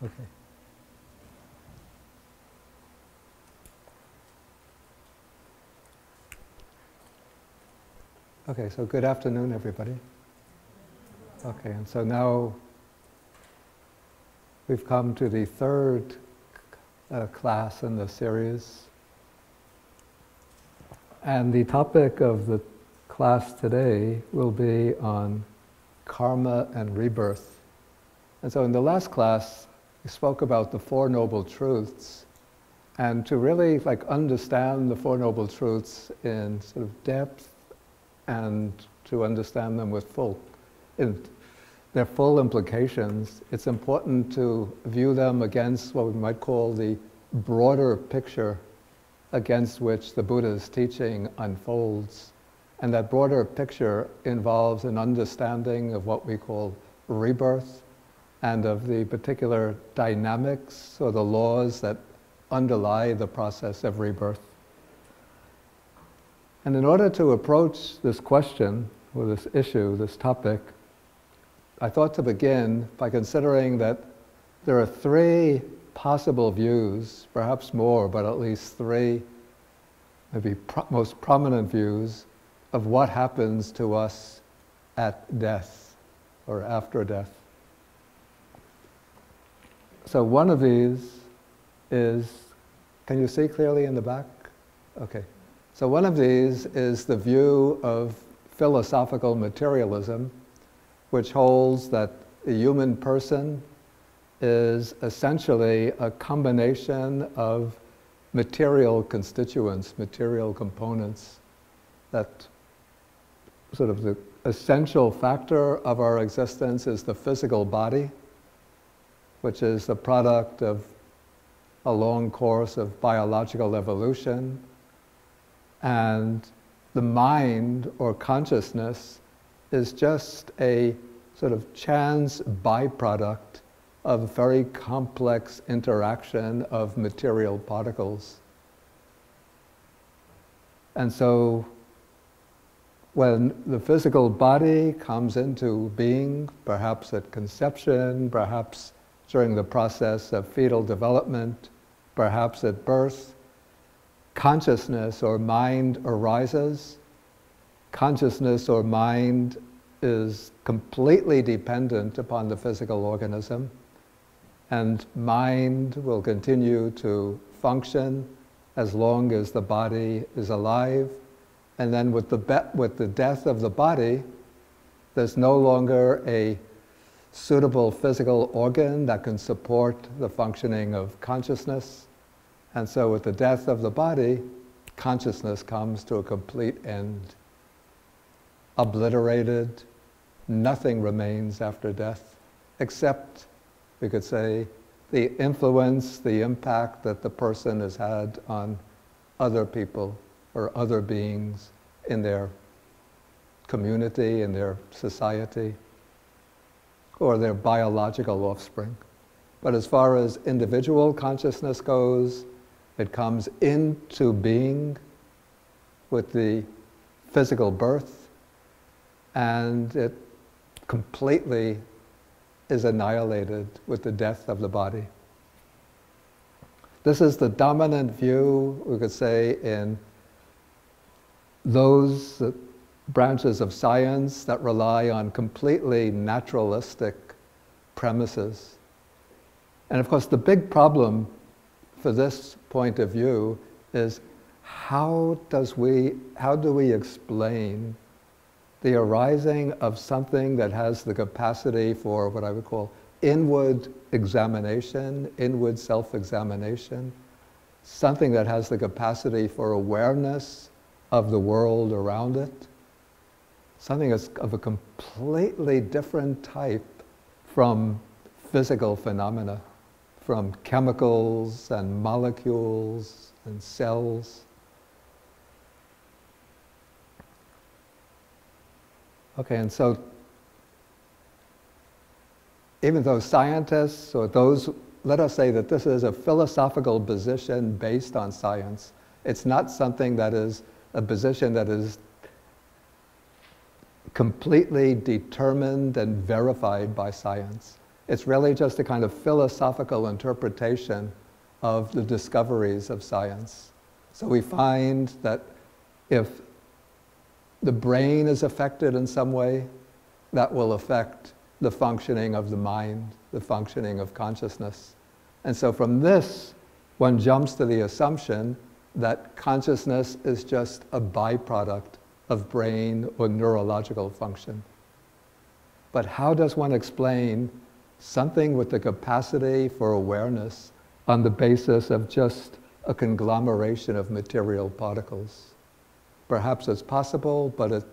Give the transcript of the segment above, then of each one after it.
Okay. Okay, so good afternoon, everybody. Okay, and so now we've come to the third class in the series. And the topic of the class today will be on karma and rebirth. And so in the last class, we spoke about the Four Noble Truths. And to really understand the Four Noble Truths in sort of depth and to understand them with their full implications, it's important to view them against what we might call the broader picture against which the Buddha's teaching unfolds. And that broader picture involves an understanding of what we call rebirth and of the particular dynamics or the laws that underlie the process of rebirth. And in order to approach this question, or this issue, this topic, I thought to begin by considering that there are three possible views, perhaps more, but at least three, maybe most prominent views of what happens to us at death or after death. So one of these is, can you see clearly in the back? Okay. So one of these is the view of philosophical materialism, which holds that the human person is essentially a combination of material constituents, material components, that sort of the essential factor of our existence is the physical body, which is the product of a long course of biological evolution, and the mind or consciousness is just a sort of chance byproduct of very complex interaction of material particles. And so when the physical body comes into being, perhaps at conception, perhaps during the process of fetal development, perhaps at birth, consciousness or mind arises. Consciousness or mind is completely dependent upon the physical organism, and mind will continue to function as long as the body is alive. And then with the death of the body, there's no longer a suitable physical organ that can support the functioning of consciousness. And so with the death of the body, consciousness comes to a complete end. Obliterated, nothing remains after death, except, we could say, the influence, the impact that the person has had on other people or other beings in their community, in their society, or their biological offspring. But as far as individual consciousness goes, it comes into being with the physical birth, and it completely is annihilated with the death of the body. This is the dominant view, we could say, in those branches of science that rely on completely naturalistic premises. And of course, the big problem for this point of view is how do we explain the arising of something that has the capacity for what I would call inward examination, inward self-examination, something that has the capacity for awareness of the world around it, something that's of a completely different type from physical phenomena, from chemicals and molecules and cells. Okay, and so even though scientists or those, let us say that this is a philosophical position based on science, it's not something that is a position that is completely determined and verified by science. It's really just a kind of philosophical interpretation of the discoveries of science. So we find that if the brain is affected in some way, that will affect the functioning of the mind, the functioning of consciousness. And so from this, one jumps to the assumption that consciousness is just a byproduct of brain or neurological function. But how does one explain something with the capacity for awareness on the basis of just a conglomeration of material particles? Perhaps it's possible, but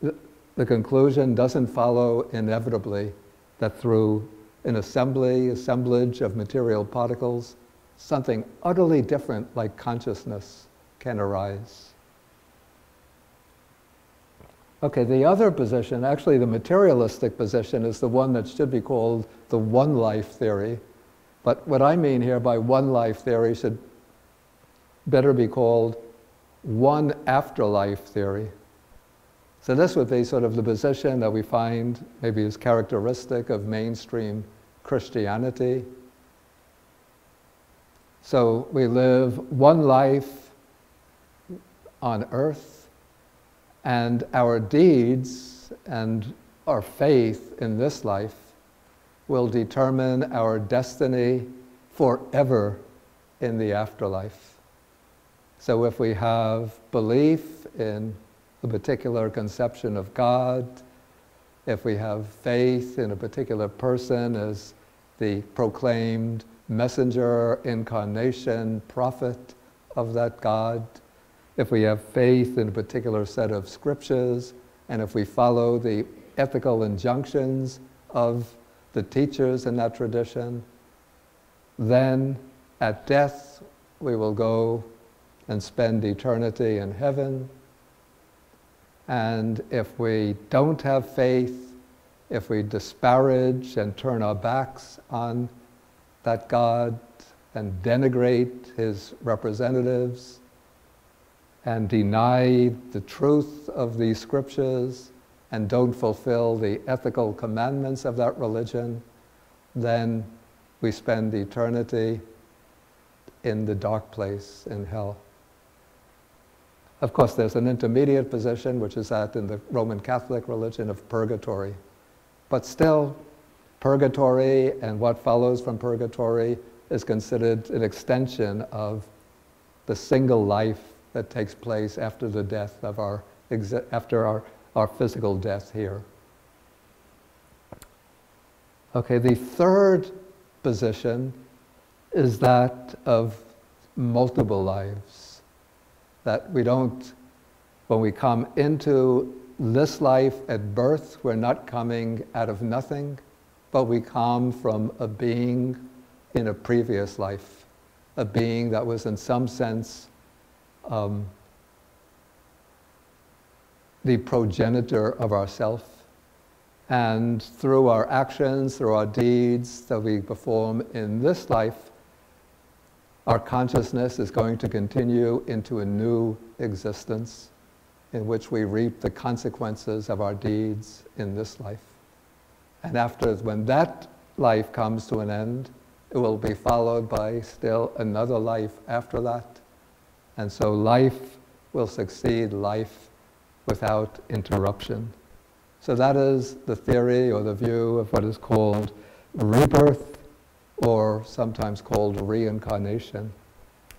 the conclusion doesn't follow inevitably that through an assemblage of material particles, something utterly different like consciousness can arise. Okay, the other position, actually the materialistic position, is the one that should be called the one life theory. But what I mean here by one life theory should better be called one afterlife theory. So this would be sort of the position that we find maybe is characteristic of mainstream Christianity. So we live one life on earth, and our deeds and our faith in this life will determine our destiny forever in the afterlife. So if we have belief in a particular conception of God, if we have faith in a particular person as the proclaimed messenger, incarnation, prophet of that God, if we have faith in a particular set of scriptures, and if we follow the ethical injunctions of the teachers in that tradition, then at death we will go and spend eternity in heaven. And if we don't have faith, if we disparage and turn our backs on that God and denigrate his representatives and deny the truth of these scriptures and don't fulfill the ethical commandments of that religion, then we spend eternity in the dark place in hell. Of course, there's an intermediate position, which is that in the Roman Catholic religion of purgatory. But still, purgatory and what follows from purgatory is considered an extension of the single life that takes place after the death of our physical death here. Okay, the third position is that of multiple lives. That we don't, when we come into this life at birth, we're not coming out of nothing, but we come from a being in a previous life, a being that was in some sense the progenitor of ourself. And through our actions, through our deeds that we perform in this life, our consciousness is going to continue into a new existence in which we reap the consequences of our deeds in this life. And when that life comes to an end, it will be followed by still another life after that. And so life will succeed life without interruption. So that is the theory or the view of what is called rebirth, or sometimes called reincarnation.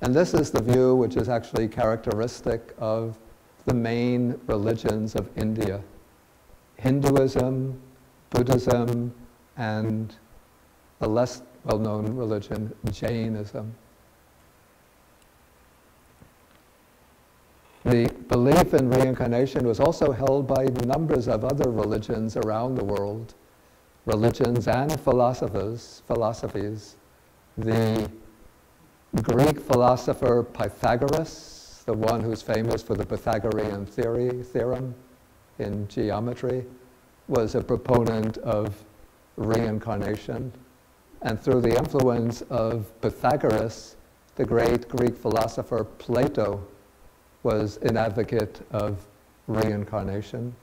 And this is the view which is actually characteristic of the main religions of India: Hinduism, Buddhism, and the less well-known religion, Jainism. The belief in reincarnation was also held by numbers of other religions around the world, religions and philosophies. The Greek philosopher Pythagoras, the one who's famous for the Pythagorean theorem in geometry, was a proponent of reincarnation. And through the influence of Pythagoras, the great Greek philosopher Plato was an advocate of reincarnation.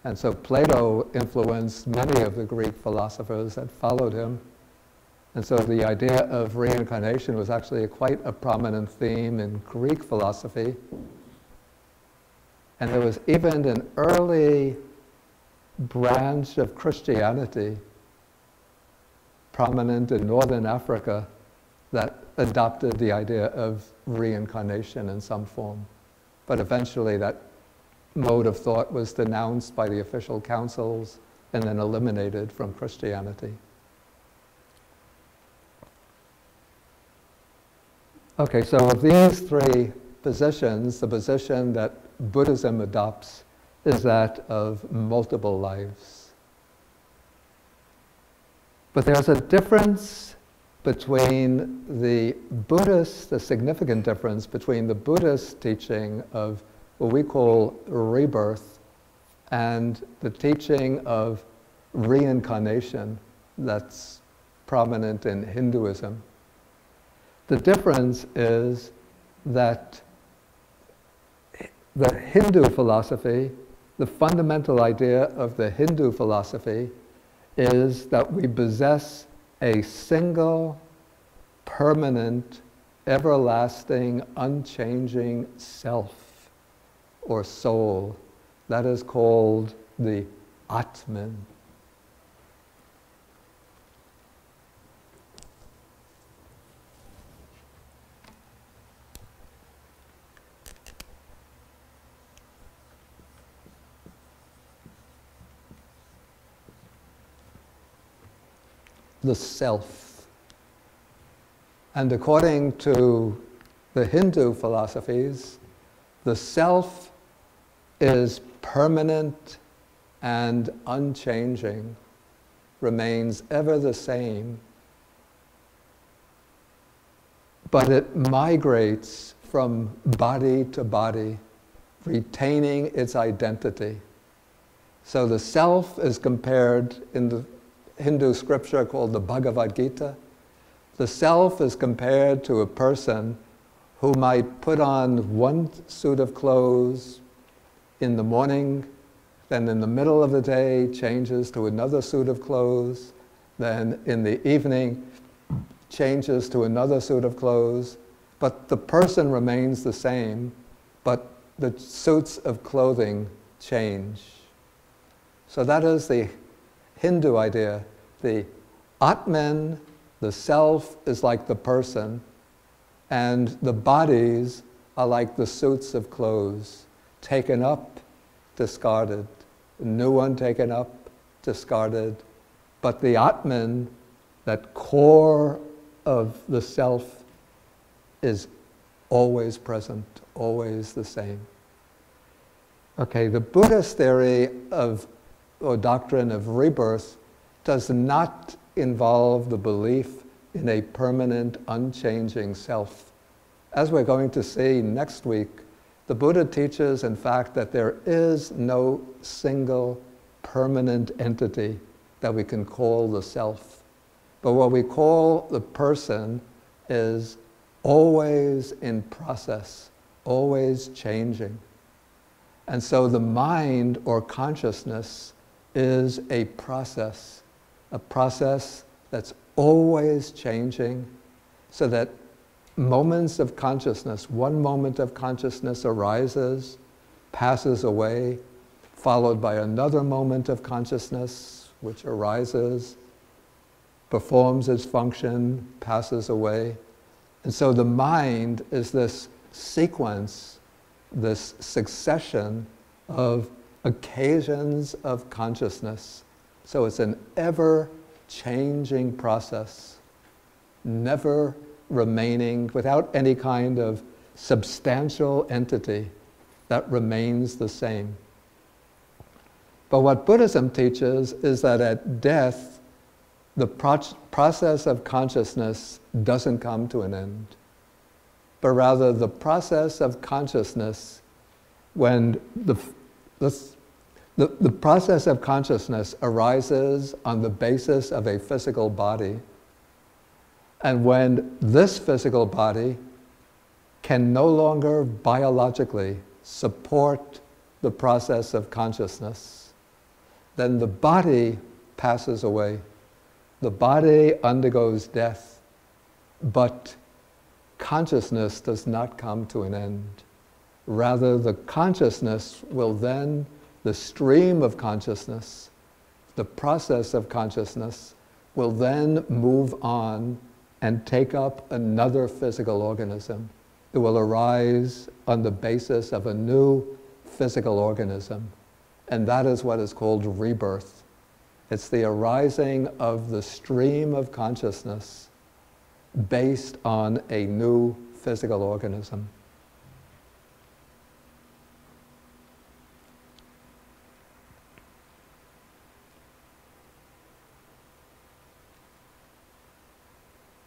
And so Plato influenced many of the Greek philosophers that followed him. And so the idea of reincarnation was actually quite a prominent theme in Greek philosophy. And there was even an early branch of Christianity prominent in northern Africa that adopted the idea of reincarnation in some form. But eventually that mode of thought was denounced by the official councils and then eliminated from Christianity. Okay, so of these three positions, the position that Buddhism adopts is that of multiple lives. But there's a difference between the Buddhist, a significant difference between the Buddhist teaching of what we call rebirth and the teaching of reincarnation that's prominent in Hinduism. The difference is that the Hindu philosophy, the fundamental idea of the Hindu philosophy is that we possess a single, permanent, everlasting, unchanging self or soul. That is called the Atman. The self. And according to the Hindu philosophies, the self is permanent and unchanging, remains ever the same, but it migrates from body to body, retaining its identity. So the self is compared in the Hindu scripture called the Bhagavad Gita. The self is compared to a person who might put on one suit of clothes in the morning, then in the middle of the day changes to another suit of clothes, then in the evening changes to another suit of clothes, but the person remains the same, but the suits of clothing change. So that is the Hindu idea. The Atman, the self, is like the person, and the bodies are like the suits of clothes, taken up, discarded, a new one taken up, discarded. But the Atman, that core of the self, is always present, always the same. Okay, the Buddhist theory of, or doctrine of rebirth does not involve the belief in a permanent, unchanging self. As we're going to see next week, the Buddha teaches, in fact, that there is no single permanent entity that we can call the self. But what we call the person is always in process, always changing. And so the mind or consciousness is a process that's always changing, so that moments of consciousness, one moment of consciousness arises, passes away, followed by another moment of consciousness which arises, performs its function, passes away. And so the mind is this sequence, this succession of occasions of consciousness. So it's an ever-changing process, never remaining, without any kind of substantial entity that remains the same. But what Buddhism teaches is that at death, the process of consciousness doesn't come to an end, but rather the process of consciousness, when the process of consciousness arises on the basis of a physical body, and when this physical body can no longer biologically support the process of consciousness, then the body passes away. The body undergoes death, but consciousness does not come to an end. Rather, the consciousness will then, the stream of consciousness, the process of consciousness, will then move on and take up another physical organism. It will arise on the basis of a new physical organism. And that is what is called rebirth. It's the arising of the stream of consciousness based on a new physical organism.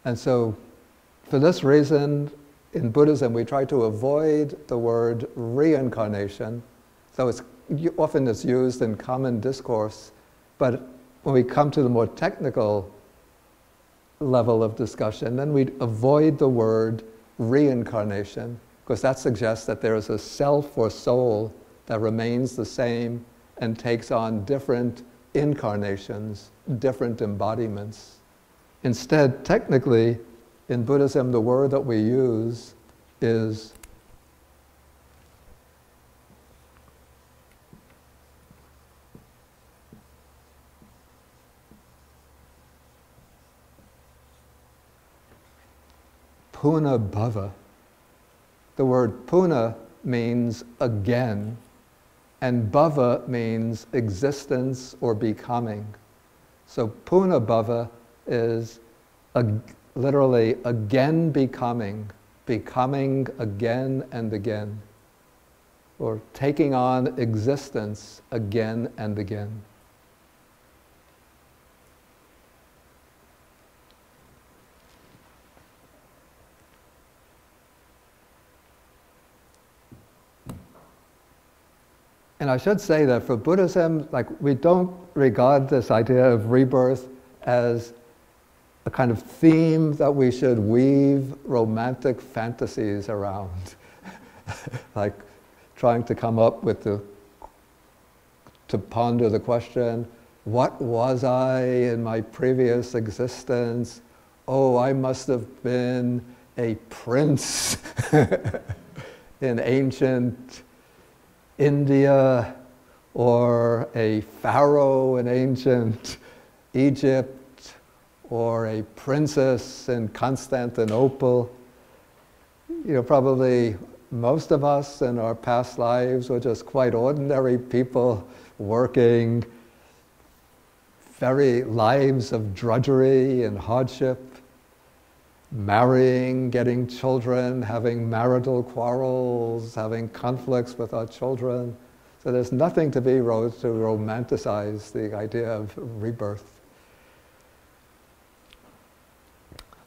And so, for this reason, in Buddhism, we try to avoid the word reincarnation. So often it's used in common discourse, but when we come to the more technical level of discussion, then we avoid the word reincarnation, because that suggests that there is a self or soul that remains the same and takes on different incarnations, different embodiments. Instead, technically, in Buddhism, the word that we use is puna bhava. The word puna means again, and bhava means existence or becoming. So puna bhava is literally again becoming again and again, or taking on existence again and again. And I should say that for Buddhism, we don't regard this idea of rebirth as a kind of theme that we should weave romantic fantasies around. Like trying to come up with to ponder the question, what was I in my previous existence? Oh, I must have been a prince in ancient India, or a pharaoh in ancient Egypt, or a princess in Constantinople. Probably most of us in our past lives were just quite ordinary people working very lives of drudgery and hardship, marrying, getting children, having marital quarrels, having conflicts with our children. So there's nothing to romanticize the idea of rebirth.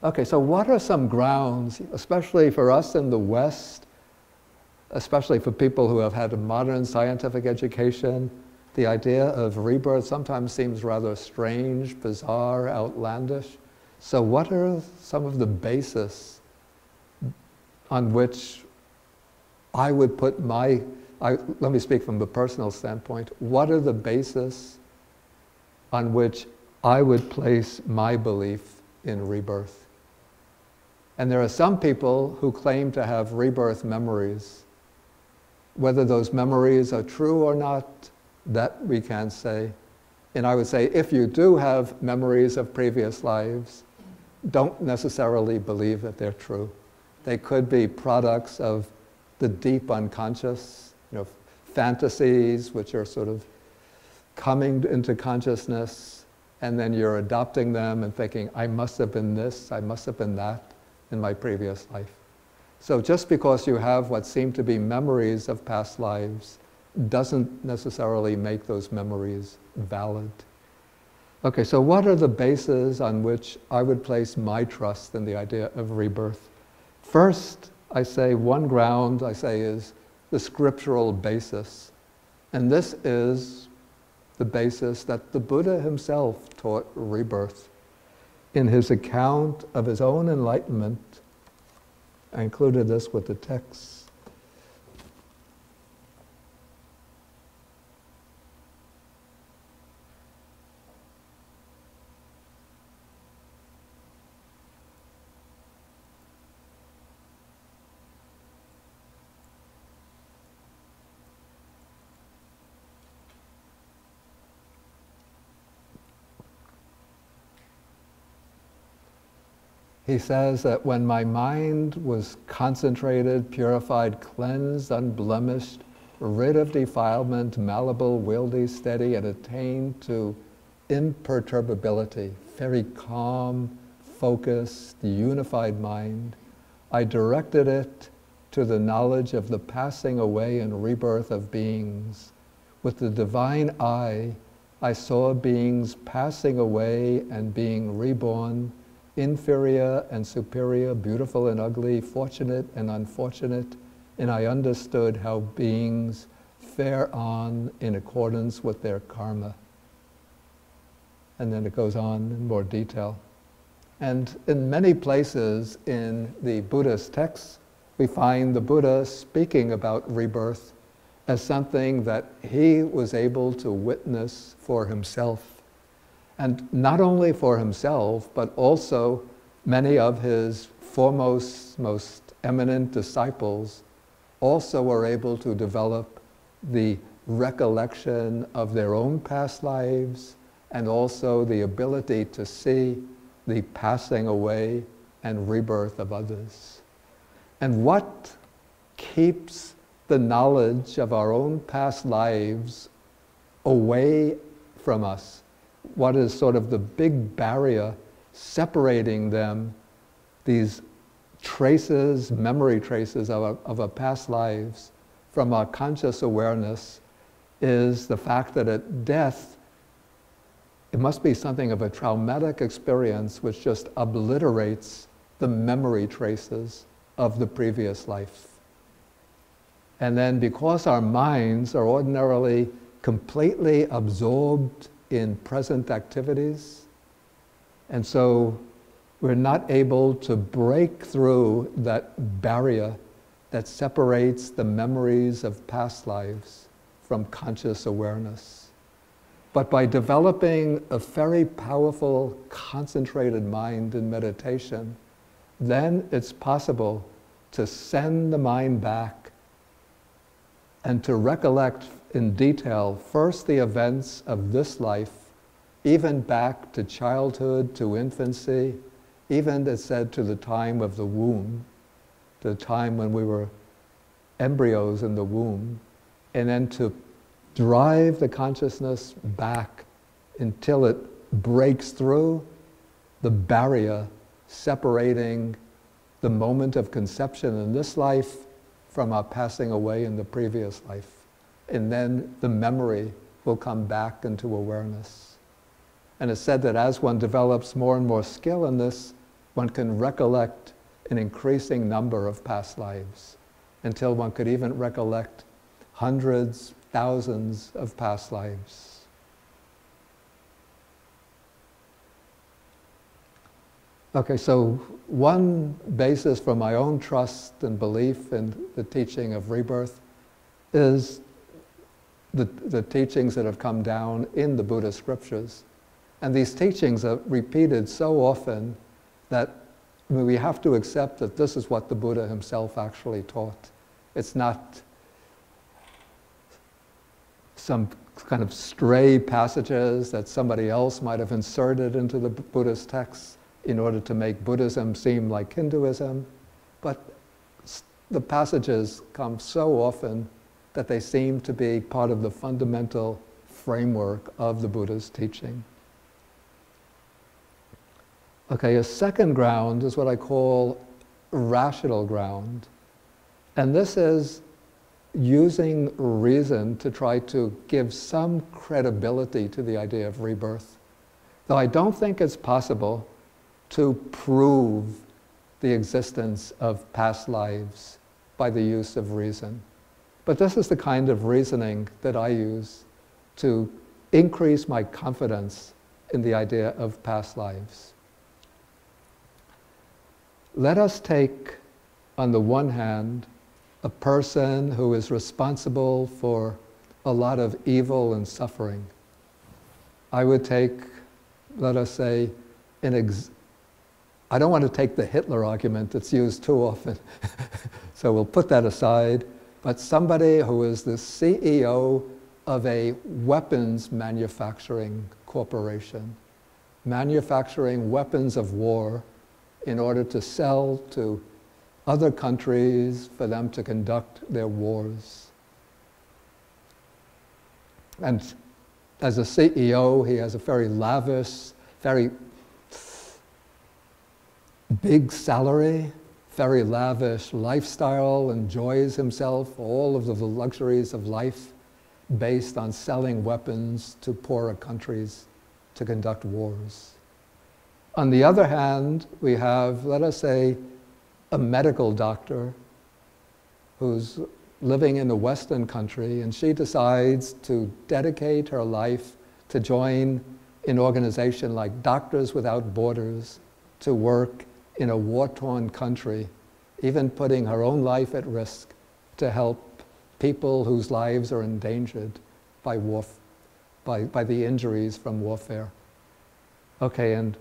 Okay, so what are some grounds, especially for us in the West, especially for people who have had a modern scientific education, the idea of rebirth sometimes seems rather strange, bizarre, outlandish. So what are some of the basis on which I would put let me speak from the personal standpoint, what are the basis on which I would place my belief in rebirth? And there are some people who claim to have rebirth memories. Whether those memories are true or not, that we can't say. And I would say, if you do have memories of previous lives, don't necessarily believe that they're true. They could be products of the deep unconscious, fantasies which are sort of coming into consciousness, and then you're adopting them and thinking, I must have been this, I must have been that in my previous life. So just because you have what seem to be memories of past lives doesn't necessarily make those memories valid. Okay, so what are the bases on which I would place my trust in the idea of rebirth? First, I say one ground, is the scriptural basis. And this is the basis that the Buddha himself taught rebirth. In his account of his own enlightenment, I included this with the text. he says that when my mind was concentrated, purified, cleansed, unblemished, rid of defilement, malleable, wieldy, steady, and attained to imperturbability, very calm, focused, unified mind, I directed it to the knowledge of the passing away and rebirth of beings. With the divine eye, I saw beings passing away and being reborn, inferior and superior, beautiful and ugly, fortunate and unfortunate, and I understood how beings fare on in accordance with their karma. And then it goes on in more detail. And in many places in the Buddhist texts, we find the Buddha speaking about rebirth as something that he was able to witness for himself. And not only for himself, but also many of his foremost, most eminent disciples also were able to develop the recollection of their own past lives and also the ability to see the passing away and rebirth of others. And what keeps the knowledge of our own past lives away from us? What is sort of the big barrier separating them, these traces, memory traces of our past lives from our conscious awareness, is the fact that at death, it must be something of a traumatic experience which just obliterates the memory traces of the previous life. And then because our minds are ordinarily completely absorbed in present activities, and so we're not able to break through that barrier that separates the memories of past lives from conscious awareness. But by developing a very powerful, concentrated mind in meditation, then it's possible to send the mind back and to recollect in detail first the events of this life, even back to childhood, to infancy, even, as said, to the time of the womb, to the time when we were embryos in the womb, and then to drive the consciousness back until it breaks through the barrier separating the moment of conception in this life from our passing away in the previous life. And then the memory will come back into awareness. And it's said that as one develops more and more skill in this, one can recollect an increasing number of past lives until one could even recollect hundreds, thousands of past lives. Okay, so one basis for my own trust and belief in the teaching of rebirth is the teachings that have come down in the Buddhist scriptures. And these teachings are repeated so often that we have to accept that this is what the Buddha himself actually taught. It's not some kind of stray passages that somebody else might have inserted into the Buddhist texts in order to make Buddhism seem like Hinduism, but the passages come so often that they seem to be part of the fundamental framework of the Buddha's teaching. Okay, a second ground is what I call rational ground, and this is using reason to try to give some credibility to the idea of rebirth. Though I don't think it's possible to prove the existence of past lives by the use of reason. But this is the kind of reasoning that I use to increase my confidence in the idea of past lives. Let us take, on the one hand, a person who is responsible for a lot of evil and suffering. I would take, let us say, I don't want to take the Hitler argument that's used too often, so we'll put that aside, but somebody who is the CEO of a weapons manufacturing corporation, manufacturing weapons of war in order to sell to other countries for them to conduct their wars. And as a CEO, he has a very lavish, very big salary, very lavish lifestyle, enjoys himself all of the luxuries of life based on selling weapons to poorer countries to conduct wars. On the other hand, we have, let us say, a medical doctor who's living in a Western country, and she decides to dedicate her life to join an organization like Doctors Without Borders to work in a war-torn country, even putting her own life at risk to help people whose lives are endangered by the injuries from warfare. Okay, and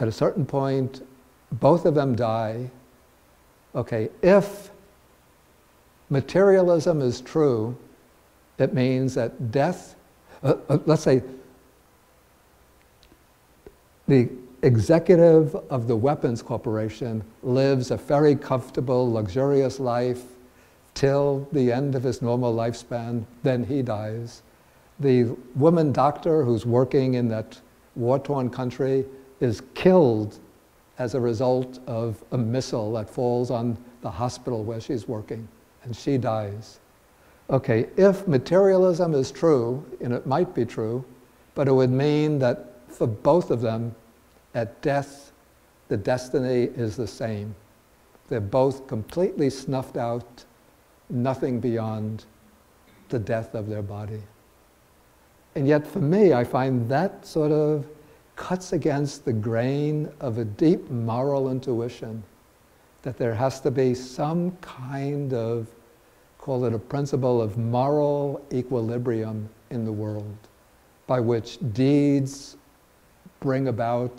at a certain point, both of them die. Okay, if materialism is true, it means that death, let's say, the executive of the weapons corporation lives a very comfortable, luxurious life till the end of his normal lifespan, then he dies. The woman doctor who's working in that war-torn country is killed as a result of a missile that falls on the hospital where she's working, and she dies. Okay, if materialism is true, and it might be true, but it would mean that for both of them, at death, the destiny is the same. They're both completely snuffed out, nothing beyond the death of their body. And yet for me, I find that sort of cuts against the grain of a deep moral intuition that there has to be some kind of, call it a principle of moral equilibrium in the world, by which deeds bring about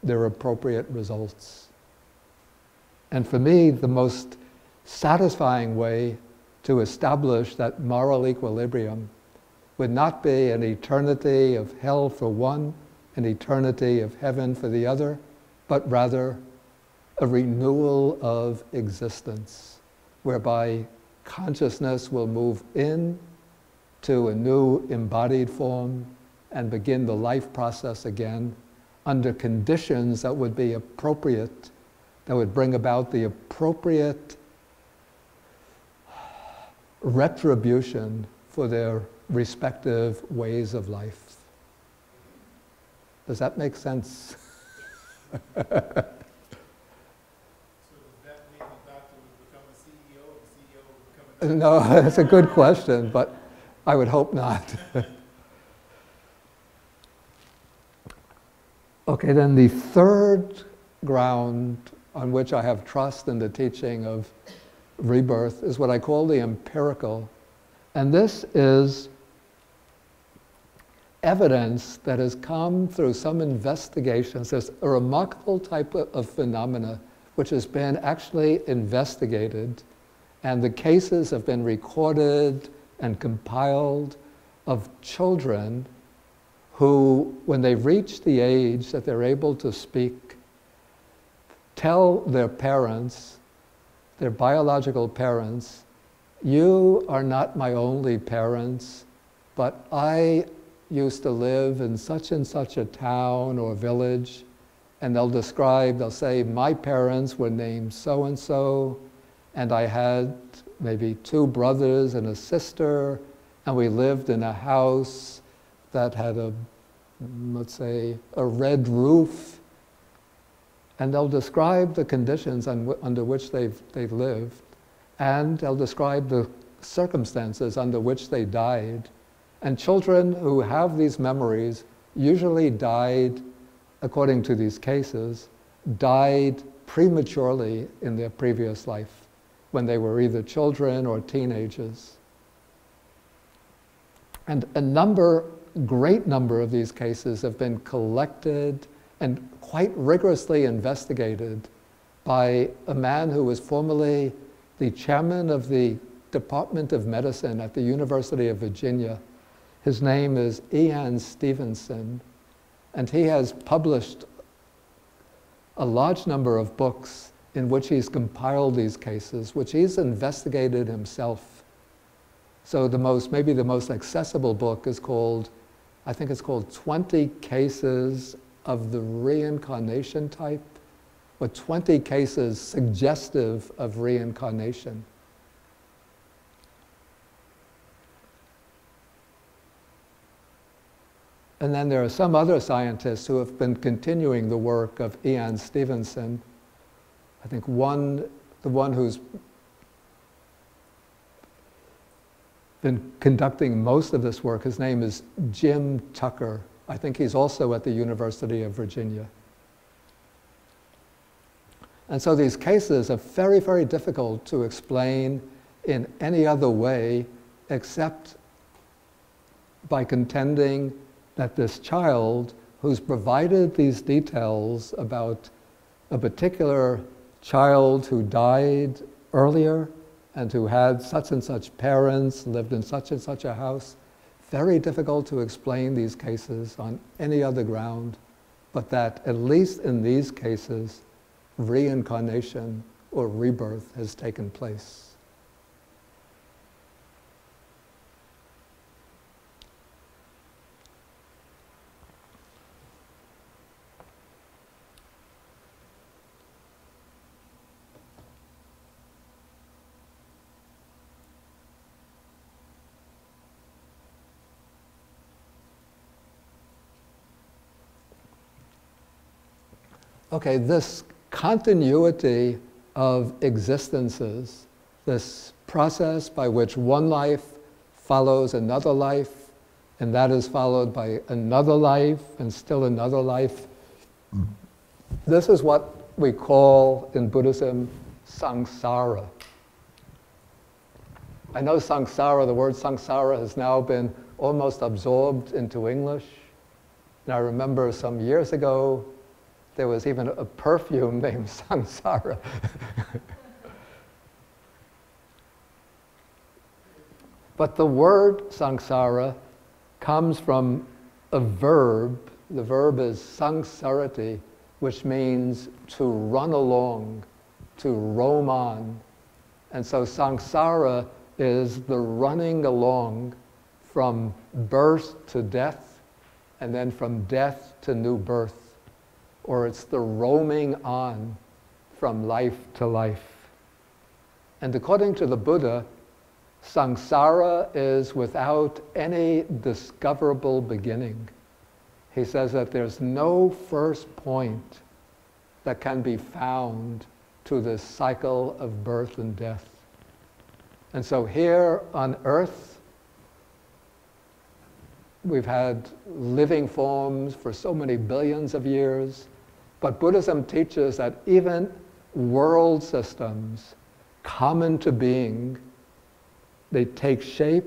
their appropriate results. And for me, the most satisfying way to establish that moral equilibrium would not be an eternity of hell for one, an eternity of heaven for the other, but rather a renewal of existence, whereby consciousness will move in to a new embodied form and begin the life process again under conditions that would be appropriate, that would bring about the appropriate retribution for their respective ways of life. Does that make sense? So does that mean the doctor would become a CEO, or the CEO would become a doctor? No, that's a good question, but I would hope not. Okay, then the third ground on which I have trust in the teaching of rebirth is what I call the empirical. And this is evidence that has come through some investigations. There's a remarkable type of phenomena which has been actually investigated, and the cases have been recorded and compiled of children who, when they reach the age that they're able to speak, tell their parents, their biological parents, "You are not my only parents, but I used to live in such and such a town or village," and they'll say, "My parents were named so-and-so, and I had maybe 2 brothers and a sister, and we lived in a house that had let's say, a red roof," and they'll describe the conditions under which they've lived, and they'll describe the circumstances under which they died. And children who have these memories usually died, according to these cases, died prematurely in their previous life, when they were either children or teenagers. And a great number of these cases have been collected and quite rigorously investigated by a man who was formerly the chairman of the Department of Medicine at the University of Virginia. His name is Ian Stevenson, and he has published a large number of books in which he's compiled these cases, which he's investigated himself. So maybe the most accessible book is called, I think it's called 20 Cases of the Reincarnation Type, or 20 Cases Suggestive of Reincarnation. And then there are some other scientists who have been continuing the work of Ian Stevenson. I think the one who's been conducting most of this work, his name is Jim Tucker. I think he's also at the University of Virginia. And so these cases are very, very difficult to explain in any other way except by contending that this child who's provided these details about a particular child who died earlier and who had such and such parents, lived in such and such a house, very difficult to explain these cases on any other ground, but that at least in these cases, reincarnation or rebirth has taken place. Okay, this continuity of existences, this process by which one life follows another life, and that is followed by another life and still another life. This is what we call in Buddhism samsara. I know samsara, the word samsara has now been almost absorbed into English. And I remember some years ago, there was even a perfume named samsara. But the word samsara comes from a verb. The verb is sangsarati, which means to run along, to roam on. And so samsara is the running along from birth to death, and then from death to new birth. Or it's the roaming on from life to life. And according to the Buddha, samsara is without any discoverable beginning. He says that there's no first point that can be found to this cycle of birth and death. And so here on earth, we've had living forms for so many billions of years, but Buddhism teaches that even world systems common to being, they take shape,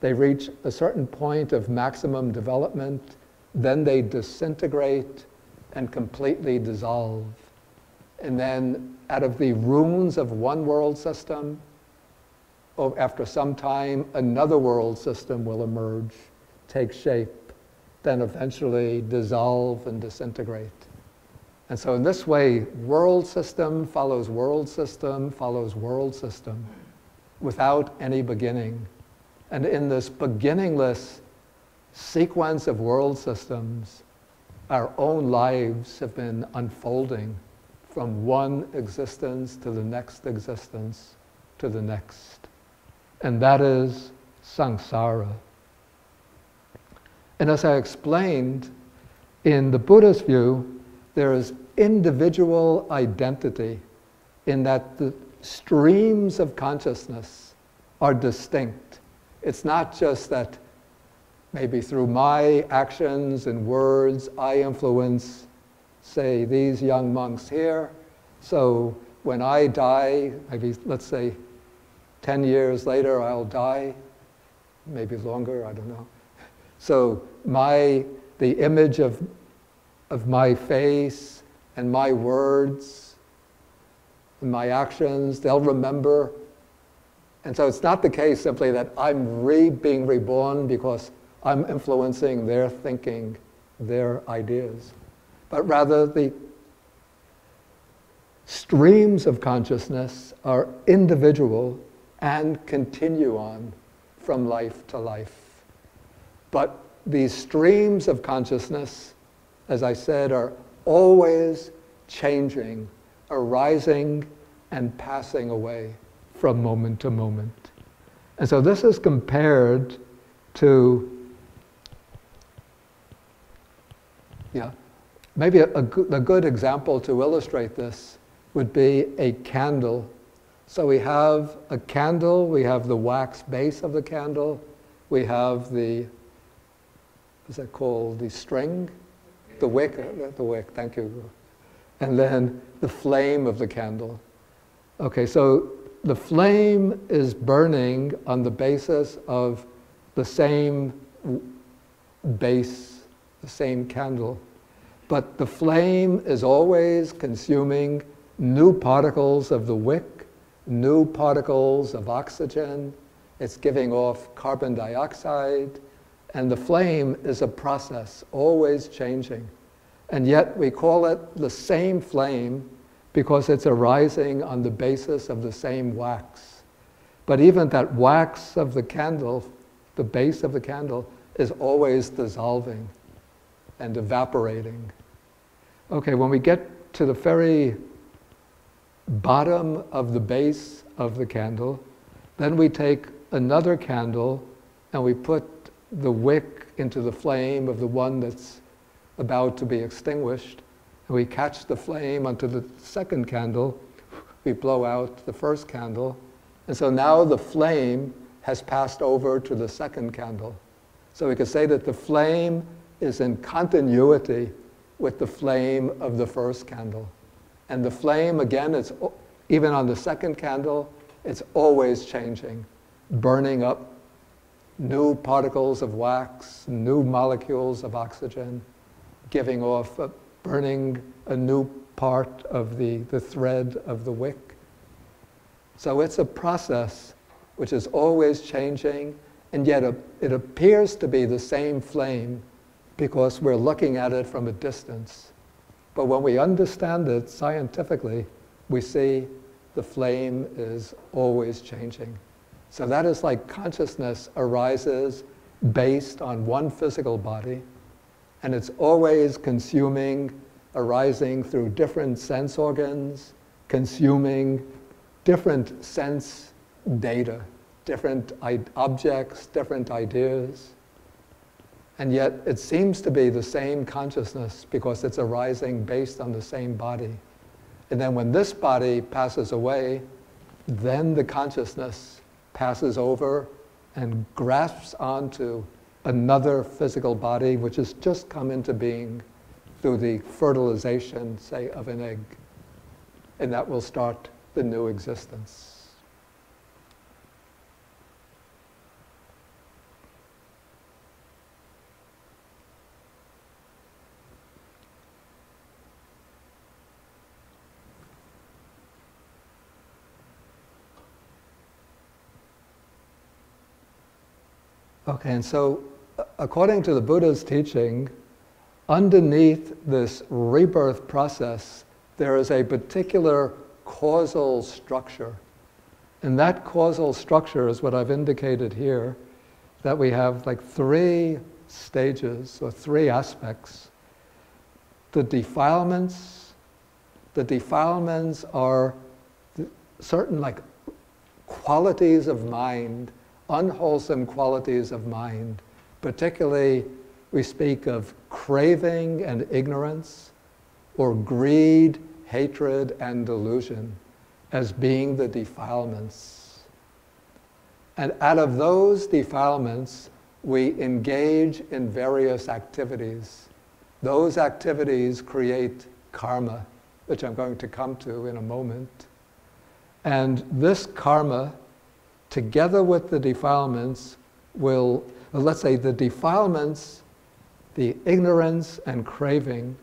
they reach a certain point of maximum development, then they disintegrate and completely dissolve. And then out of the ruins of one world system, after some time, another world system will emerge, take shape, then eventually dissolve and disintegrate. And so in this way, world system follows world system follows world system without any beginning. And in this beginningless sequence of world systems, our own lives have been unfolding from one existence to the next existence to the next. And that is samsara. And as I explained, in the Buddhist view, there is individual identity in that the streams of consciousness are distinct. It's not just that maybe through my actions and words, I influence, say, these young monks here. So when I die, maybe let's say 10 years later, I'll die, maybe longer, I don't know. So the image of my face and my words and my actions, they'll remember. And so it's not the case simply that I'm being reborn because I'm influencing their thinking, their ideas. But rather streams of consciousness are individual and continue on from life to life. But these streams of consciousness, as I said, are always changing, arising and passing away from moment to moment. And so this is compared to, maybe a good example to illustrate this would be a candle. So we have a candle, we have the wax base of the candle, we have the, what's that called, the string? The wick, thank you. And then the flame of the candle. Okay, so the flame is burning on the basis of the same base, the same candle. But the flame is always consuming new particles of the wick, new particles of oxygen. It's giving off carbon dioxide. And the flame is a process, always changing. And yet we call it the same flame because it's arising on the basis of the same wax. But even that wax of the candle, the base of the candle, is always dissolving and evaporating. Okay, when we get to the very bottom of the base of the candle, then we take another candle and we put the wick into the flame of the one that's about to be extinguished. And we catch the flame onto the second candle, we blow out the first candle, and so now the flame has passed over to the second candle. So we could say that the flame is in continuity with the flame of the first candle. And the flame, again, it's even on the second candle, it's always changing, burning up new particles of wax, new molecules of oxygen, giving off, burning a new part of the thread of the wick. So it's a process which is always changing, and yet it appears to be the same flame because we're looking at it from a distance. But when we understand it scientifically, we see the flame is always changing. So that is like consciousness arises based on one physical body, and it's always consuming, arising through different sense organs, consuming different sense data, different objects, different ideas. And yet it seems to be the same consciousness because it's arising based on the same body. And then when this body passes away, then the consciousness passes over and grasps onto another physical body which has just come into being through the fertilization, say, of an egg. And that will start the new existence. Okay, and so according to the Buddha's teaching, underneath this rebirth process, there is a particular causal structure. And that causal structure is what I've indicated here, that we have like three stages or three aspects. The defilements are certain like qualities of mind, unwholesome qualities of mind. Particularly, we speak of craving and ignorance, or greed, hatred, and delusion as being the defilements. And out of those defilements, we engage in various activities. Those activities create karma, which I'm going to come to in a moment. And this karma, together with the defilements, will, let's say the defilements, the ignorance and craving,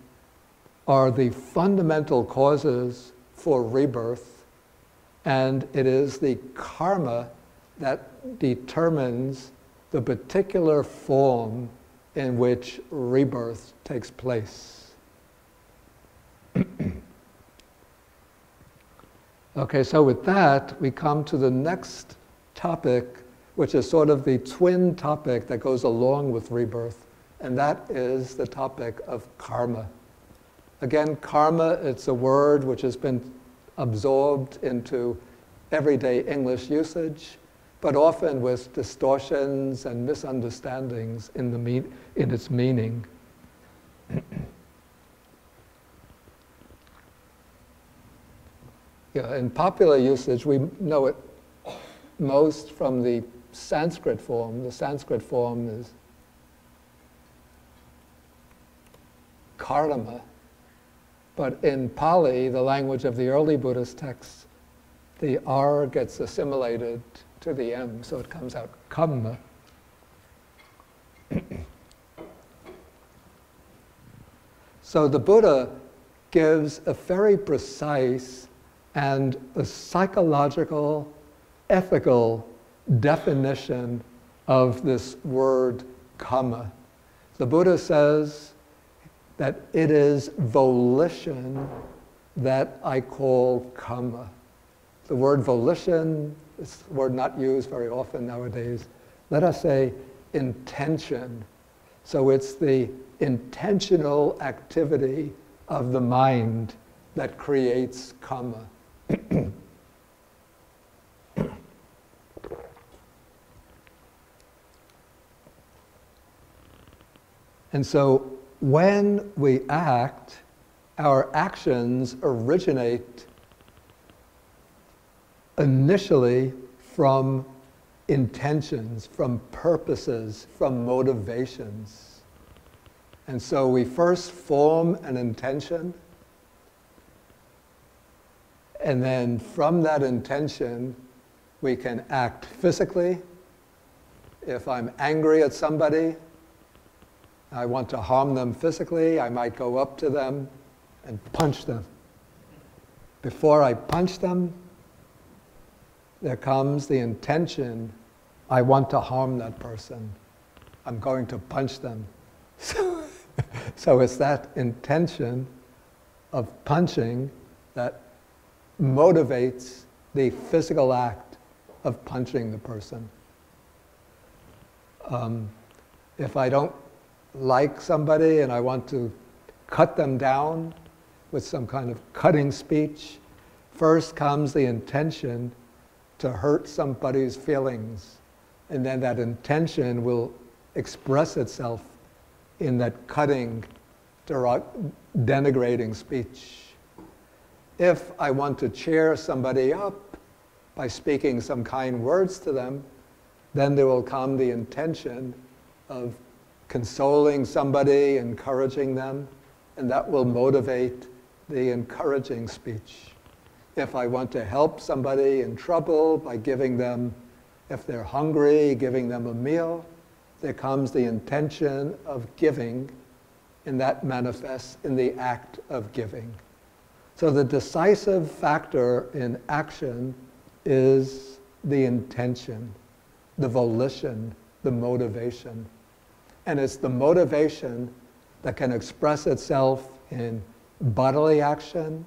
are the fundamental causes for rebirth, and it is the karma that determines the particular form in which rebirth takes place. Okay, so with that, we come to the next topic, which is sort of the twin topic that goes along with rebirth, and that is the topic of karma. Again, karma, it's a word which has been absorbed into everyday English usage, but often with distortions and misunderstandings in its meaning. Yeah, in popular usage, we know it most from the Sanskrit form. The Sanskrit form is karma. But in Pali, the language of the early Buddhist texts, the R gets assimilated to the M, so it comes out kamma. So the Buddha gives a very precise and a psychological, ethical definition of this word kamma. The Buddha says that it is volition that I call kamma. The word volition is a word not used very often nowadays. Let us say intention. So it's the intentional activity of the mind that creates kamma. And so when we act, our actions originate initially from intentions, from purposes, from motivations. And so we first form an intention, and then from that intention, we can act physically. If I'm angry at somebody, I want to harm them physically, I might go up to them and punch them. Before I punch them, there comes the intention, I want to harm that person. I'm going to punch them. So it's that intention of punching that motivates the physical act of punching the person. If I don't like somebody and I want to cut them down with some kind of cutting speech, first comes the intention to hurt somebody's feelings, and then that intention will express itself in that cutting, denigrating speech. If I want to cheer somebody up by speaking some kind words to them, then there will come the intention of consoling somebody, encouraging them, and that will motivate the encouraging speech. If I want to help somebody in trouble by giving them, if they're hungry, giving them a meal, there comes the intention of giving, and that manifests in the act of giving. So the decisive factor in action is the intention, the volition, the motivation. And it's the motivation that can express itself in bodily action,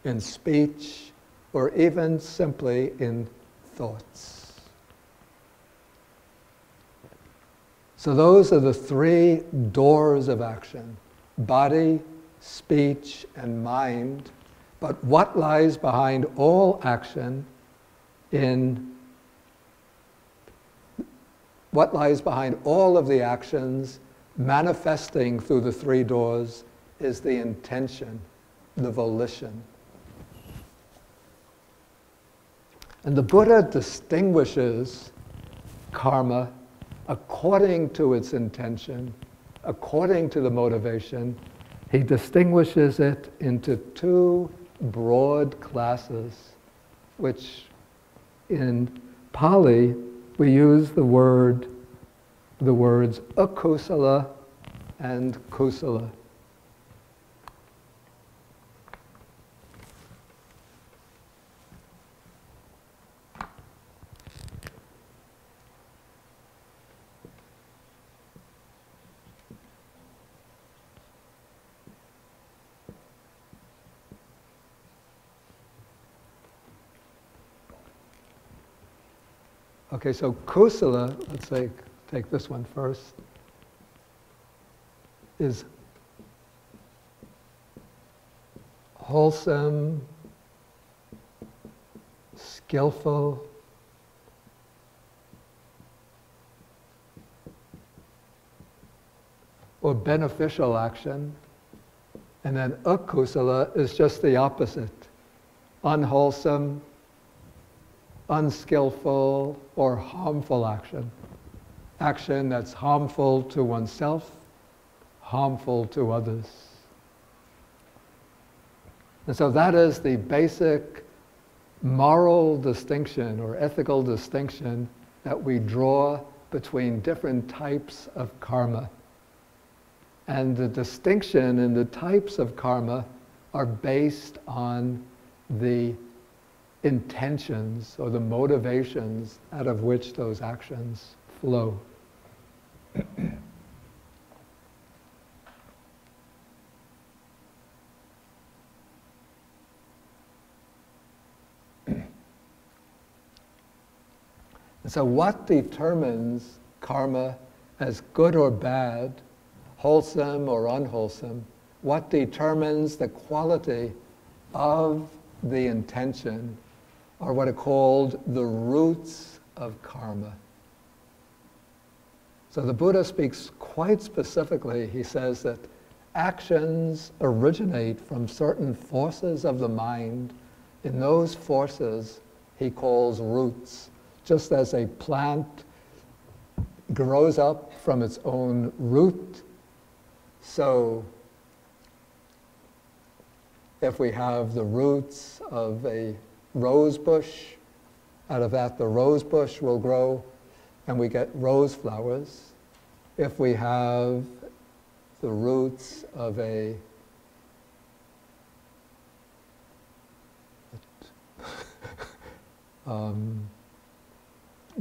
in speech, or even simply in thoughts. So those are the three doors of action: body, speech, and mind. But what lies behind all action what lies behind all of the actions manifesting through the three doors is the intention, the volition. And the Buddha distinguishes karma according to its intention, according to the motivation. He distinguishes it into two broad classes, which in Pali we use the words akusala and kusala. Okay, so kusala, let's say, take this one first, is wholesome, skillful, or beneficial action. And then akusala is just the opposite, unwholesome, unskillful, or harmful action. Action that's harmful to oneself, harmful to others. And so that is the basic moral distinction or ethical distinction that we draw between different types of karma. And the distinction in the types of karma are based on the intentions or the motivations out of which those actions flow. So what determines karma as good or bad, wholesome or unwholesome? What determines the quality of the intention are what are called the roots of karma. So the Buddha speaks quite specifically. He says that actions originate from certain forces of the mind. In those forces, he calls roots. Just as a plant grows up from its own root, so if we have the roots of a rose bush, out of that the rose bush will grow and we get rose flowers. If we have the roots of a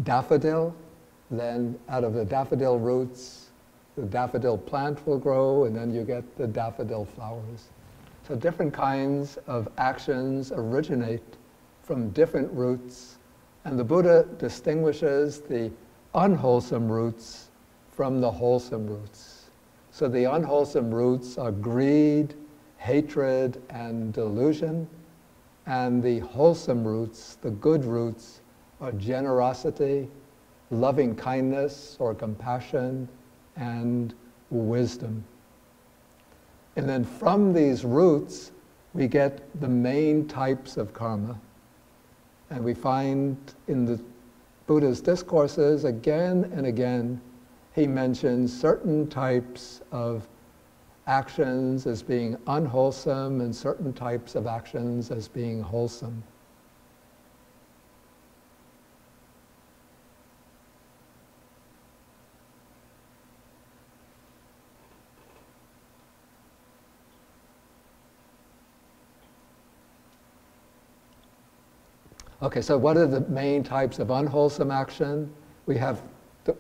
daffodil, then out of the daffodil roots, the daffodil plant will grow, and then you get the daffodil flowers. So different kinds of actions originate from different roots, and the Buddha distinguishes the unwholesome roots from the wholesome roots. So the unwholesome roots are greed, hatred, and delusion, and the wholesome roots, the good roots, are generosity, loving kindness or compassion, and wisdom. And then from these roots, we get the main types of karma. And we find in the Buddha's discourses, again and again, he mentions certain types of actions as being unwholesome and certain types of actions as being wholesome. Okay, so what are the main types of unwholesome action? We have,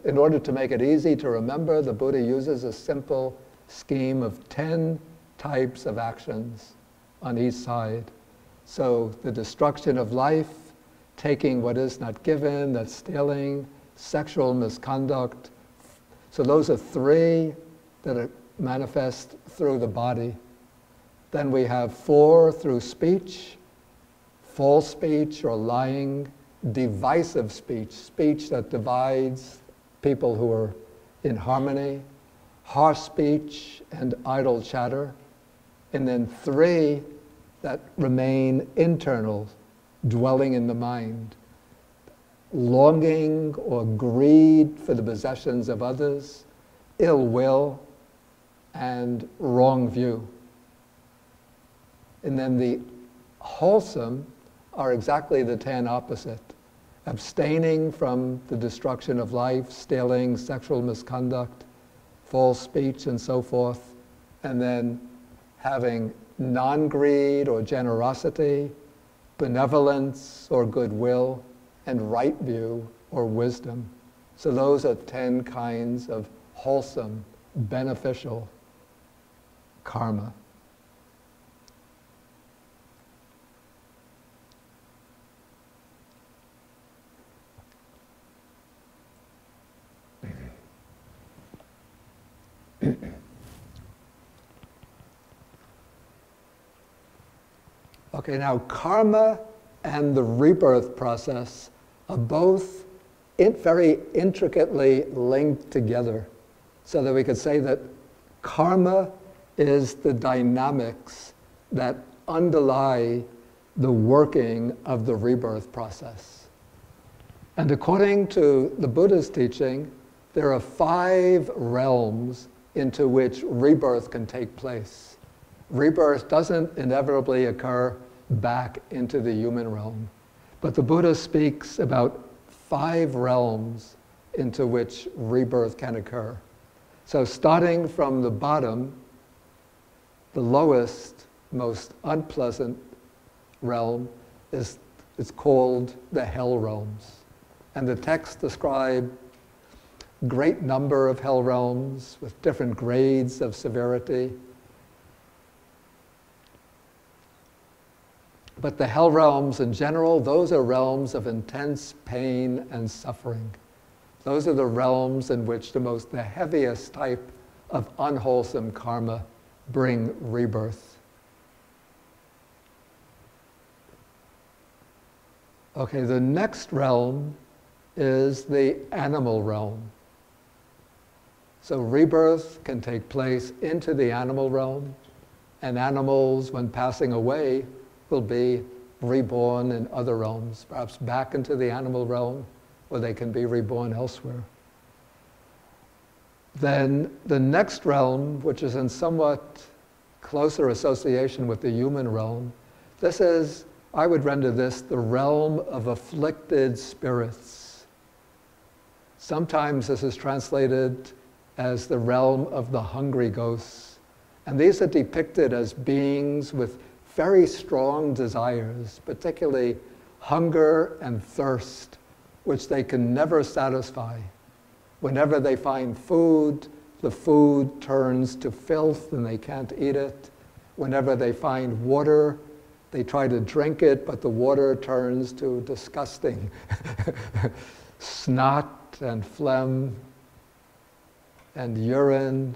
in order to make it easy to remember, the Buddha uses a simple scheme of 10 types of actions on each side. So the destruction of life, taking what is not given, that's stealing, sexual misconduct. So those are 3 that are manifest through the body. Then we have 4 through speech, false speech or lying, divisive speech, speech that divides people who are in harmony, harsh speech and idle chatter, and then 3 that remain internal, dwelling in the mind, longing or greed for the possessions of others, ill will, and wrong view. And then the wholesome are exactly the 10 opposite. Abstaining from the destruction of life, stealing, sexual misconduct, false speech, and so forth. And then having non-greed or generosity, benevolence or goodwill, and right view or wisdom. So those are 10 kinds of wholesome, beneficial karma. Okay, now karma and the rebirth process are both very intricately linked together, so that we could say that karma is the dynamics that underlie the working of the rebirth process. And according to the Buddha's teaching, there are 5 realms into which rebirth can take place. Rebirth doesn't inevitably occur back into the human realm, but the Buddha speaks about 5 realms into which rebirth can occur. So starting from the bottom, the lowest, most unpleasant realm is called the hell realms. And the texts describe great number of hell realms with different grades of severity. But the hell realms in general, those are realms of intense pain and suffering. Those are the realms in which the heaviest type of unwholesome karma bring rebirth. Okay, the next realm is the animal realm. So rebirth can take place into the animal realm, and animals, when passing away, will be reborn in other realms, perhaps back into the animal realm, or they can be reborn elsewhere. Then the next realm, which is in somewhat closer association with the human realm, this is, I would render this, the realm of afflicted spirits. Sometimes this is translated as the realm of the hungry ghosts. And these are depicted as beings with very strong desires, particularly hunger and thirst, which they can never satisfy. Whenever they find food, the food turns to filth and they can't eat it. Whenever they find water, they try to drink it, but the water turns to disgusting snot and phlegm and urine.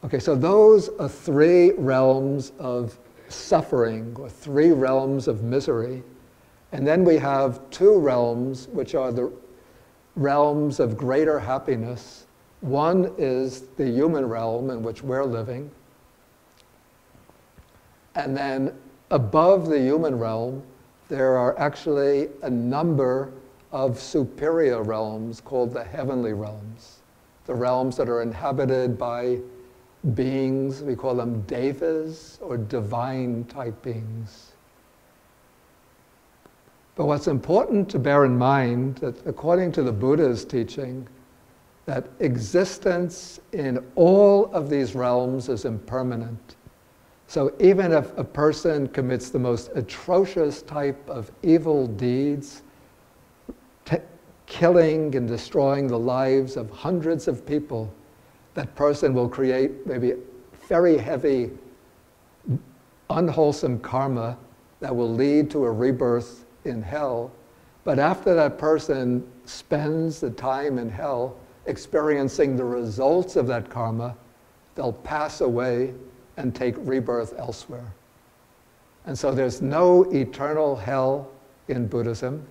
Okay, so those are 3 realms of suffering, or 3 realms of misery. And then we have 2 realms, which are the realms of greater happiness. One is the human realm in which we're living. And then above the human realm, there are actually a number of superior realms called the heavenly realms. The realms that are inhabited by beings, we call them devas, or divine type beings. But what's important to bear in mind, that according to the Buddha's teaching, that existence in all of these realms is impermanent. So even if a person commits the most atrocious type of evil deeds, killing and destroying the lives of hundreds of people, that person will create maybe very heavy, unwholesome karma that will lead to a rebirth in hell. But after that person spends the time in hell experiencing the results of that karma, they'll pass away and take rebirth elsewhere. And so there's no eternal hell in Buddhism,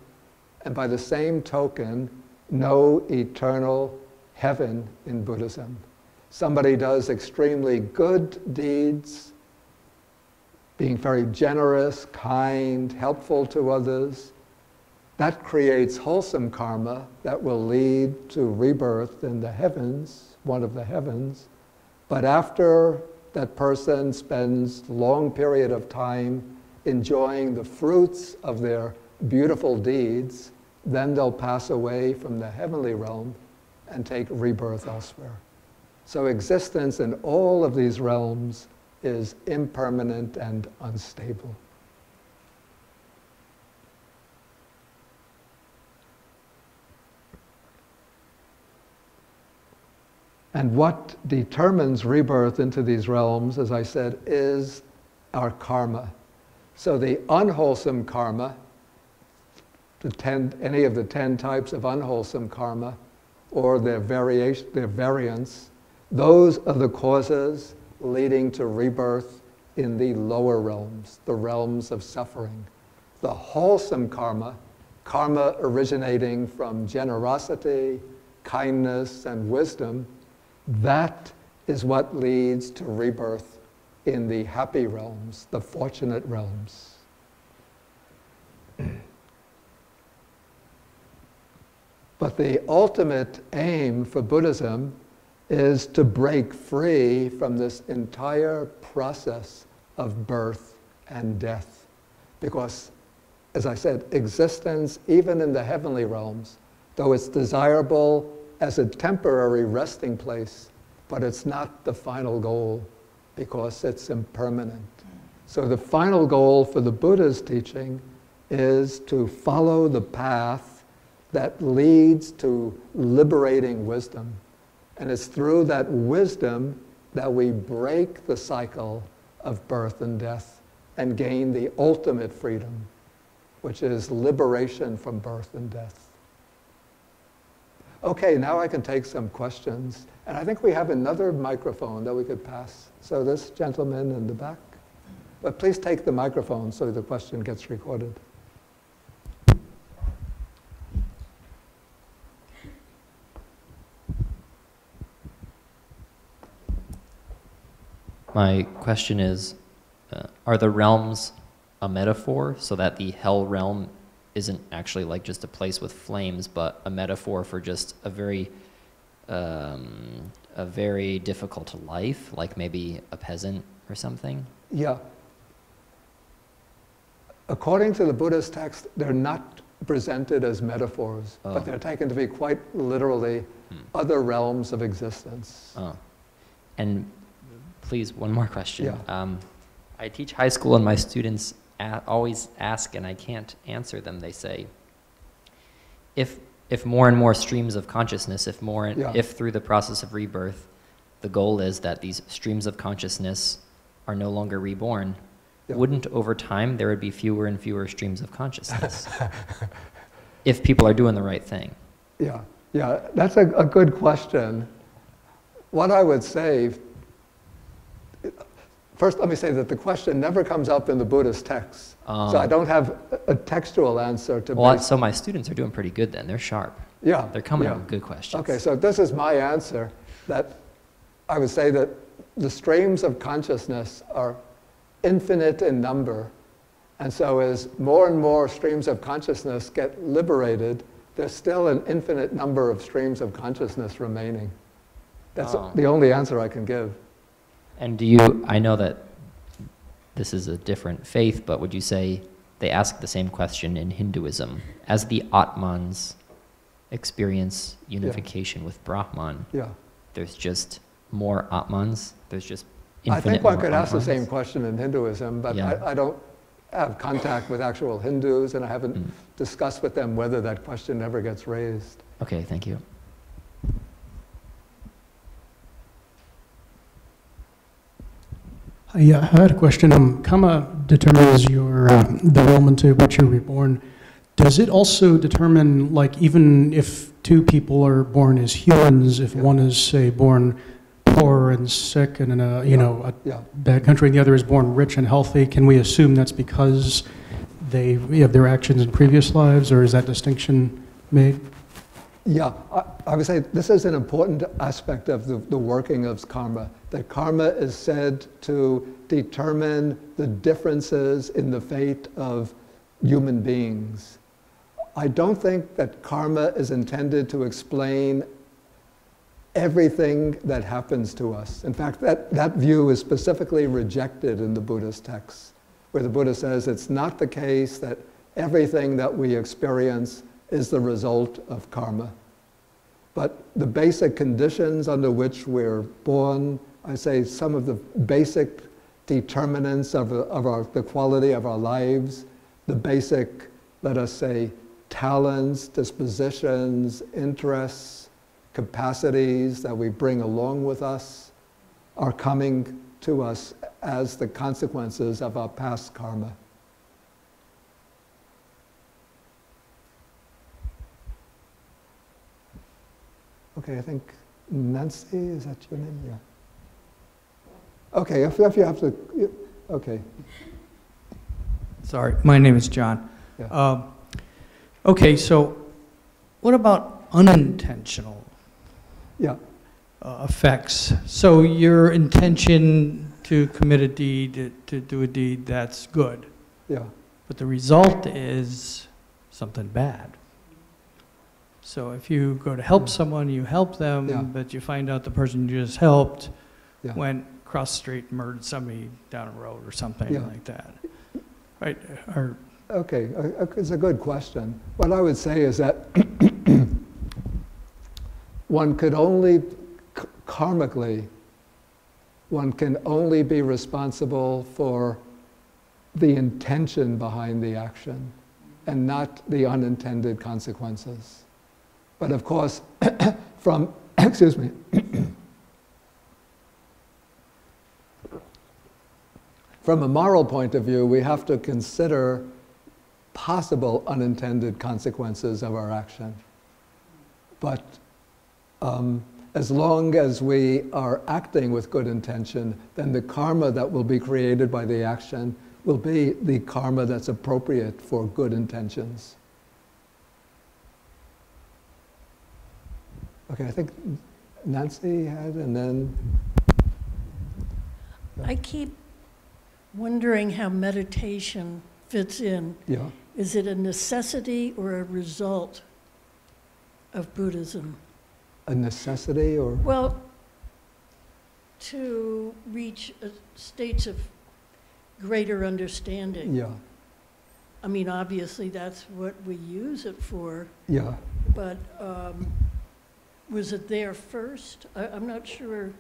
and by the same token, no eternal heaven in Buddhism. Somebody does extremely good deeds, being very generous, kind, helpful to others. That creates wholesome karma that will lead to rebirth in the heavens, one of the heavens. But after that person spends a long period of time enjoying the fruits of their beautiful deeds, then they'll pass away from the heavenly realm and take rebirth elsewhere. So existence in all of these realms is impermanent and unstable. And what determines rebirth into these realms, as I said, is our karma. So the unwholesome karma, any of the 10 types of unwholesome karma, or their variants, those are the causes leading to rebirth in the lower realms, the realms of suffering. The wholesome karma, karma originating from generosity, kindness, and wisdom, that is what leads to rebirth in the happy realms, the fortunate realms. But the ultimate aim for Buddhism is to break free from this entire process of birth and death. Because, as I said, existence, even in the heavenly realms, though it's desirable as a temporary resting place, but it's not the final goal because it's impermanent. So the final goal for the Buddha's teaching is to follow the path that leads to liberating wisdom. And it's through that wisdom that we break the cycle of birth and death and gain the ultimate freedom, which is liberation from birth and death. Okay, now I can take some questions. And I think we have another microphone that we could pass. So this gentleman in the back. But please take the microphone so the question gets recorded. My question is, are the realms a metaphor so that the hell realm isn't actually like just a place with flames, but a metaphor for just a very difficult life, like maybe a peasant or something? Yeah. According to the Buddhist text, they're not presented as metaphors, but they're taken to be quite literally other realms of existence. And please, one more question. Yeah. I teach high school and my students always ask, and I can't answer them. They say, if more and more streams of consciousness, if through the process of rebirth, the goal is that these streams of consciousness are no longer reborn, wouldn't over time there would be fewer and fewer streams of consciousness if people are doing the right thing? Yeah, that's a good question. What I would say, first let me say that the question never comes up in the Buddhist text. So I don't have a textual answer to so my students are doing pretty good then. They're sharp. Yeah. They're coming up with good questions. Okay, so this is my answer, that I would say that the streams of consciousness are infinite in number. And so as more and more streams of consciousness get liberated, there's still an infinite number of streams of consciousness remaining. That's the only answer I can give. And I know that this is a different faith, but would you say they ask the same question in Hinduism? As the Atmans experience unification with Brahman, there's just more Atmans? There's just infinite I think one could more ask the Atmans? same question in Hinduism, but I don't have contact with actual Hindus, and I haven't discussed with them whether that question ever gets raised. Okay, thank you. Yeah, I had a question. Karma determines the realm into which you're reborn. Does it also determine, like, even if two people are born as humans, if one is, say, born poor and sick and in a bad country, and the other is born rich and healthy, can we assume that's because they have their actions in previous lives, or is that distinction made? Yeah, I would say this is an important aspect of the working of karma, that karma is said to determine the differences in the fate of human beings. I don't think that karma is intended to explain everything that happens to us. In fact, that view is specifically rejected in the Buddhist texts, where the Buddha says it's not the case that everything that we experience is the result of karma. But the basic conditions under which we're born, I say some of the basic determinants of the quality of our lives, the basic, let us say, talents, dispositions, interests, capacities that we bring along with us are coming to us as the consequences of our past karma. Okay, I think Nancy, is that your name? Yeah. Okay, if you have to, okay. Sorry, my name is John. Yeah. Okay, so what about unintentional Yeah. effects? So your intention to commit a deed, to do a deed, that's good. Yeah. But the result is something bad. So if you go to help someone, you help them, Yeah. but you find out the person you just helped Yeah. went across the street and murdered somebody down the road or something Yeah. like that. Right? Or, Okay, it's a good question. What I would say is that one could only, karmically, one can only be responsible for the intention behind the action and not the unintended consequences. But of course, from, excuse me, from a moral point of view, we have to consider possible unintended consequences of our action. But as long as we are acting with good intention, then the karma that will be created by the action will be the karma that's appropriate for good intentions. Okay, I think Nancy had, and then... I keep wondering how meditation fits in. Yeah. Is it a necessity or a result of Buddhism? A necessity or? Well, to reach states of greater understanding. Yeah, I mean, obviously that's what we use it for, yeah. but was it there first? I'm not sure.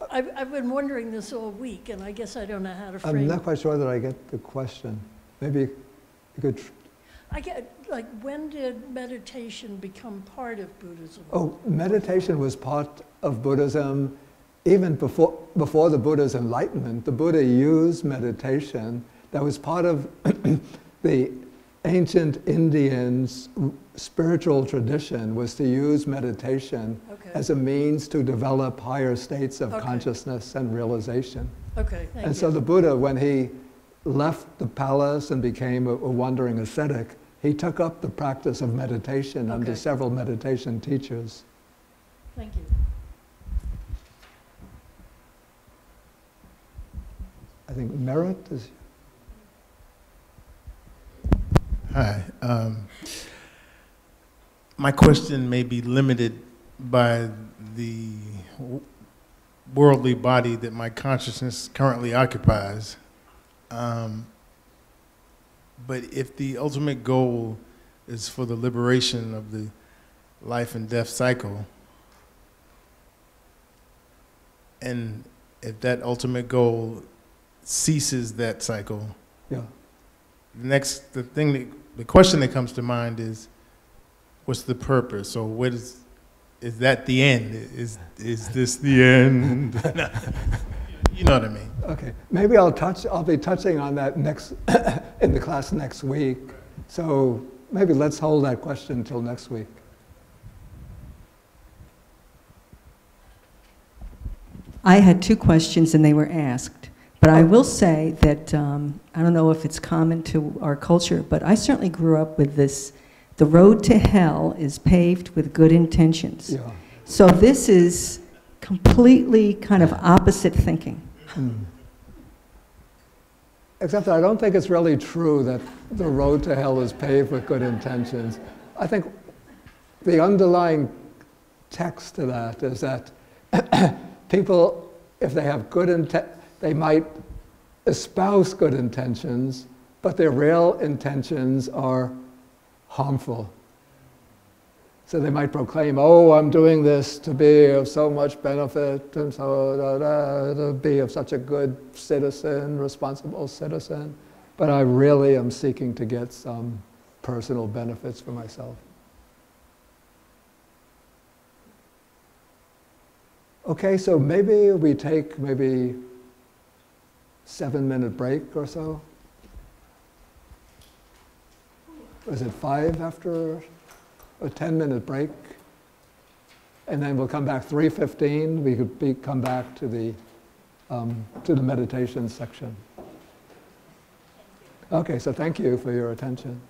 I've been wondering this all week, and I guess I don't know how to frame it. I'm not quite sure that I get the question. Maybe you could... I get, like, when did meditation become part of Buddhism? Oh, meditation was part of Buddhism even before the Buddha's enlightenment. The Buddha used meditation. That was part of the ancient Indians' spiritual tradition, was to use meditation as a means to develop higher states of consciousness and realization. Okay, thank you. And so the Buddha, when he left the palace and became a wandering ascetic, he took up the practice of meditation under several meditation teachers. Thank you. I think Merit is... Hi. My question may be limited by the worldly body that my consciousness currently occupies. But if the ultimate goal is for the liberation of the life and death cycle, and if that ultimate goal ceases that cycle, Yeah. the question that comes to mind is, what's the purpose? Or what is that the end? Is this the end? You know what I mean? Okay, maybe I'll be touching on that next in the class next week. So maybe let's hold that question until next week. I had two questions and they were asked. But I will say that, I don't know if it's common to our culture, but I certainly grew up with this, the road to hell is paved with good intentions. Yeah. So this is completely kind of opposite thinking. Except that I don't think it's really true that the road to hell is paved with good intentions. I think the underlying text to that is that people, if they have good intent, they might espouse good intentions, but their real intentions are harmful. So they might proclaim, oh, I'm doing this to be of so much benefit, and so to be of such a good citizen, responsible citizen, but I really am seeking to get some personal benefits for myself. Okay, so maybe we take 7-minute break or so. Was it 5 after a 10-minute break? And then we'll come back 3:15. We could come back to the meditation section. Okay, so thank you for your attention.